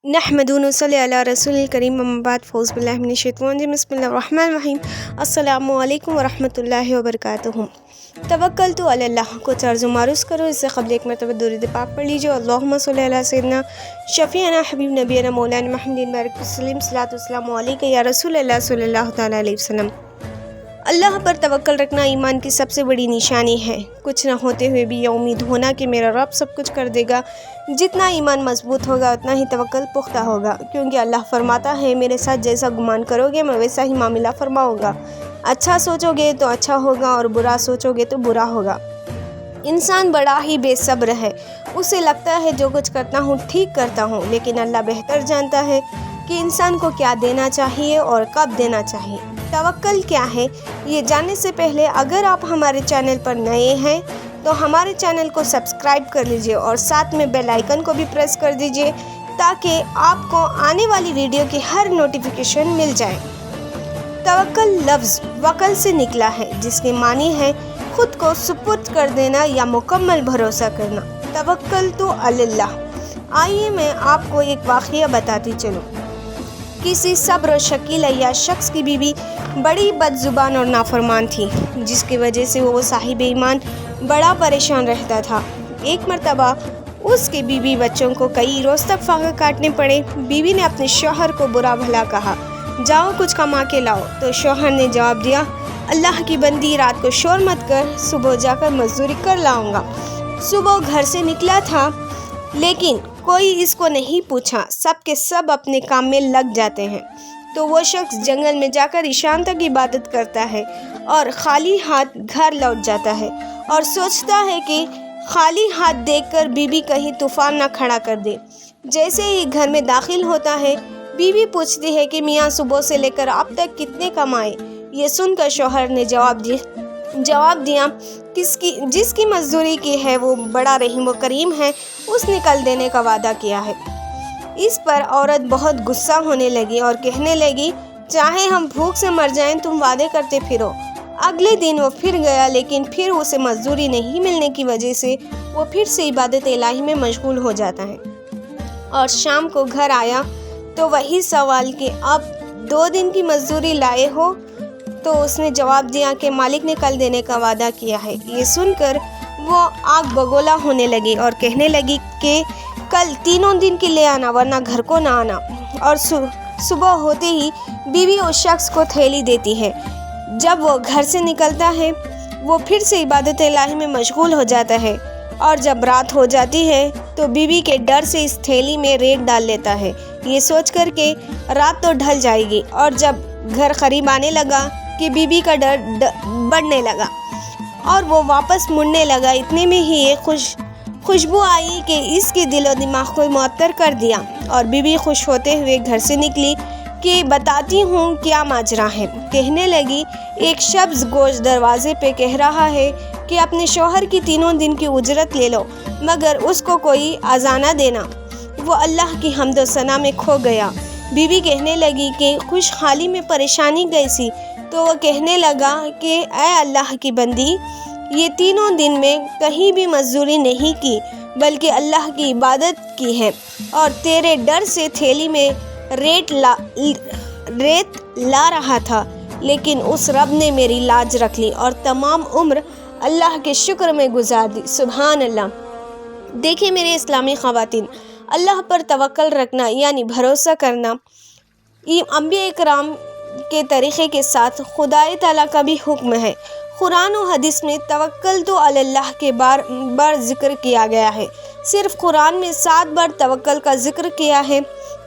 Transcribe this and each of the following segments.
نحمدہ صلی اللہ رسول الکریم اما بعد فوز باللہ من الشیطان الرجیم بسم اللہ الرحمن الرحیم السلام علیکم ورحمۃ اللہ وبرکاتہ۔ توکلت علی اللہ کو عرض و معروض کرو، اس سے قبل ایک مرتبہ درود پاک پڑھ لیجیے۔ اللہم صلی علی سیدنا شفیعنا حبیب نبینا مولانا محمد بارک وسلم، صلاۃ والسلام علیک یا رسول اللہ صلی اللہ تعالیٰ علیہ وسلم۔ اللہ پر توکل رکھنا ایمان کی سب سے بڑی نشانی ہے۔ کچھ نہ ہوتے ہوئے بھی یہ امید ہونا کہ میرا رب سب کچھ کر دے گا۔ جتنا ایمان مضبوط ہوگا اتنا ہی توکل پختہ ہوگا، کیونکہ اللہ فرماتا ہے میرے ساتھ جیسا گمان کرو گے میں ویسا ہی معاملہ فرماؤں گا۔ اچھا سوچو گے تو اچھا ہوگا اور برا سوچو گے تو برا ہوگا۔ انسان بڑا ہی بے صبر ہے، اسے لگتا ہے جو کچھ کرتا ہوں ٹھیک کرتا ہوں، لیکن اللہ بہتر جانتا ہے کہ انسان کو کیا دینا چاہیے اور کب دینا چاہیے۔ توکل کیا ہے یہ جاننے سے پہلے اگر آپ ہمارے چینل پر نئے ہیں تو ہمارے چینل کو سبسکرائب کر لیجئے اور ساتھ میں بیل آئیکن کو بھی پریس کر دیجئے تاکہ آپ کو آنے والی ویڈیو کی ہر نوٹیفیکیشن مل جائے۔ توکل لفظ وکل سے نکلا ہے، جس کے معنی ہے خود کو سپرد کر دینا یا مکمل بھروسہ کرنا۔ توکلت علی اللہ۔ آئیے میں آپ کو ایک واقعہ بتاتی چلوں۔ کسی صبر و شکیل عیاش شخص کی بیوی بڑی بد زبان اور نافرمان تھی، جس کی وجہ سے وہ صاحب ایمان بڑا پریشان رہتا تھا۔ ایک مرتبہ اس کے بیوی بچوں کو کئی روز تک فاقہ کاٹنے پڑے۔ بیوی نے اپنے شوہر کو برا بھلا کہا، جاؤ کچھ کما کے لاؤ، تو شوہر نے جواب دیا، اللہ کی بندی رات کو شور مت کر، صبح جا کر مزدوری کر لاؤں گا۔ صبح گھر سے نکلا تھا لیکن کوئی اس کو نہیں پوچھا، سب کے سب اپنے کام میں لگ جاتے ہیں۔ تو وہ شخص جنگل میں جا کر عشاء تک عبادت کرتا ہے اور خالی ہاتھ گھر لوٹ جاتا ہے اور سوچتا ہے کہ خالی ہاتھ دیکھ کر بیوی کہیں طوفان نہ کھڑا کر دے۔ جیسے ہی گھر میں داخل ہوتا ہے، بیوی پوچھتی ہے کہ میاں صبح سے لے کر اب تک کتنے کمائے؟ یہ سن کر شوہر نے جواب دیا جس کی مزدوری کی ہے وہ بڑا رحیم و کریم ہے، اس نے کل دینے کا وعدہ کیا ہے۔ اس پر عورت بہت غصہ ہونے لگی اور کہنے لگی، چاہے ہم بھوک سے مر جائیں تم وعدے کرتے پھرو۔ اگلے دن وہ پھر گیا لیکن پھر اسے مزدوری نہیں ملنے کی وجہ سے وہ پھر سے عبادت الہی میں مشغول ہو جاتا ہے، اور شام کو گھر آیا تو وہی سوال کہ اب 2 دن کی مزدوری لائے ہو؟ تو اس نے جواب دیا کہ مالک نے کل دینے کا وعدہ کیا ہے۔ یہ سن کر وہ آگ بگولا ہونے لگی اور کہنے لگی کہ کل 3 دن کے لے آنا ورنہ گھر کو نہ آنا۔ اور صبح ہوتے ہی بیوی اس شخص کو تھیلی دیتی ہے۔ جب وہ گھر سے نکلتا ہے وہ پھر سے عبادت الہی میں مشغول ہو جاتا ہے، اور جب رات ہو جاتی ہے تو بیوی کے ڈر سے اس تھیلی میں ریت ڈال لیتا ہے، یہ سوچ کر کہ رات تو ڈھل جائے گی۔ اور جب گھر قریب آنے لگا کہ بیوی کا ڈر بڑھنے لگا اور وہ واپس مڑنے لگا، اتنے میں ہی ایک خوشبو آئی کہ اس کے دل و دماغ کو معطر کر دیا، اور بیوی خوش ہوتے ہوئے گھر سے نکلی کہ بتاتی ہوں کیا ماجرا ہے۔ کہنے لگی، ایک سبز گوشت دروازے پہ کہہ رہا ہے کہ اپنے شوہر کی 3 دن کی اجرت لے لو مگر اس کو کوئی عزا نہ دینا۔ وہ اللہ کی حمد و ثنا میں کھو گیا۔ بیوی کہنے لگی کہ خوشحالی میں پریشانی کیسی؟ تو وہ کہنے لگا کہ اے اللہ کی بندی، یہ 3 دن میں کہیں بھی مزدوری نہیں کی بلکہ اللہ کی عبادت کی ہے، اور تیرے ڈر سے تھیلی میں ریت لا رہا تھا، لیکن اس رب نے میری لاج رکھ لی اور تمام عمر اللہ کے شکر میں گزار دی۔ سبحان اللہ۔ دیکھیں میرے اسلامی خواتین، اللہ پر توکل رکھنا یعنی بھروسہ کرنا انبیاء اکرام کے طریقے کے ساتھ خدا تعالیٰ کا بھی حکم ہے۔ قرآن و حدیث میں توکلت علی اللہ کے بار ذکر کیا گیا ہے۔ صرف قرآن میں 7 بار توکل کا ذکر کیا ہے،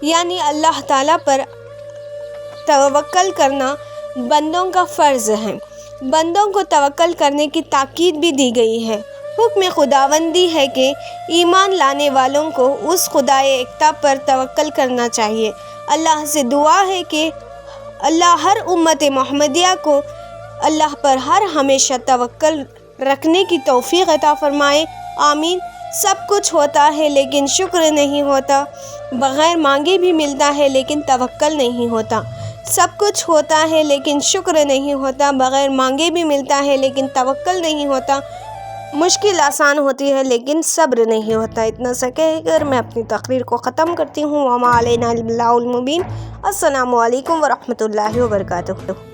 یعنی اللہ تعالیٰ پر توکل کرنا بندوں کا فرض ہے۔ بندوں کو توکل کرنے کی تاکید بھی دی گئی ہے۔ حکم خداوندی ہے کہ ایمان لانے والوں کو اس خدائے یکتا پر توکل کرنا چاہیے۔ اللہ سے دعا ہے کہ اللہ ہر امت محمدیہ کو اللہ پر ہر ہمیشہ توکل رکھنے کی توفیق عطا فرمائے، آمین۔ سب کچھ ہوتا ہے لیکن شکر نہیں ہوتا، بغیر مانگے بھی ملتا ہے لیکن توکل نہیں ہوتا۔ سب کچھ ہوتا ہے لیکن شکر نہیں ہوتا، بغیر مانگے بھی ملتا ہے لیکن توکل نہیں ہوتا۔ مشکل آسان ہوتی ہے لیکن صبر نہیں ہوتا۔ اتنا سا کہہ کر میں اپنی تقریر کو ختم کرتی ہوں۔ وما علینا الا البلاغ المبین۔ السلام علیکم ورحمۃ اللہ وبرکاتہ۔